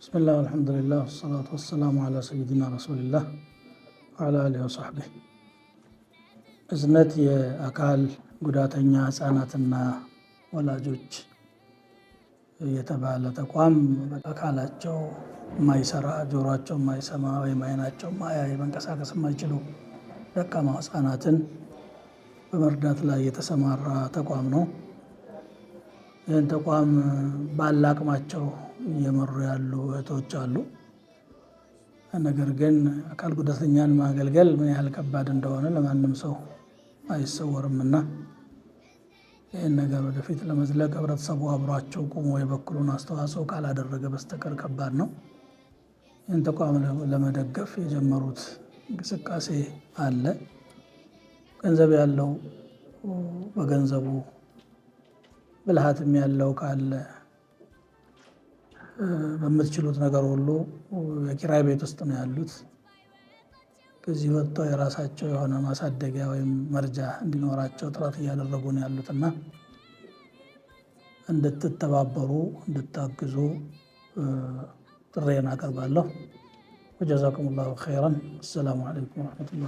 ብስሚላህ አልሐምዱሊላህ ወሰላቱ ወሰላሙ አላ ሰይድና ረሱሊላህ ወአላ አሊሂ ወሰሕቢህ። እዝነት የአካል ጉዳተኛ ህፃናትና ወላጆች የተባለ ተቋም አካላቸው የማይሰራ ጆሮአቸው የማይሰማ ወይም አይናቸው ማያይ መንቀሳቀስ የማይችሉ ደካማ ህፃናትን በመርዳት ላይ የተሰማራ ተቋም ነው። ይህን ተቋም ባለ አቅማቸው እየመሩ ያሉ እህቶች አሉ። ነገር ግን አካል ጉዳተኛን ማገልገል ምን ያህል ከባድ እንደሆነ ለማንም ሰው አይሰወርምና ይህን ነገር ወደፊት ለመዝለቅ ህብረተሰቡ አብሯቸው ቆሞ የበኩሉን አስተዋጽኦ ካላደረገ በስተቀር ከባድ ነው። ይህን ተቋም ለመደገፍ የጀመሩት እንቅስቃሴ አለ። ገንዘብ ያለው በገንዘቡ፣ ብልሃትም ያለው ካለ በምትችሉት ነገር ሁሉ የኪራይ ቤት ውስጥ ነው ያሉት። ከዚህ ወጥተው የራሳቸው የሆነ ማሳደጊያ ወይም መርጃ እንዲኖራቸው ጥረት እያደረጉ ነው ያሉትና እንድትተባበሩ እንድታግዙ ጥሬን አቀርባለሁ። ወጀዛኩሙላሁ ኸይረን። አሰላሙ አለይኩም ወረሕመቱላህ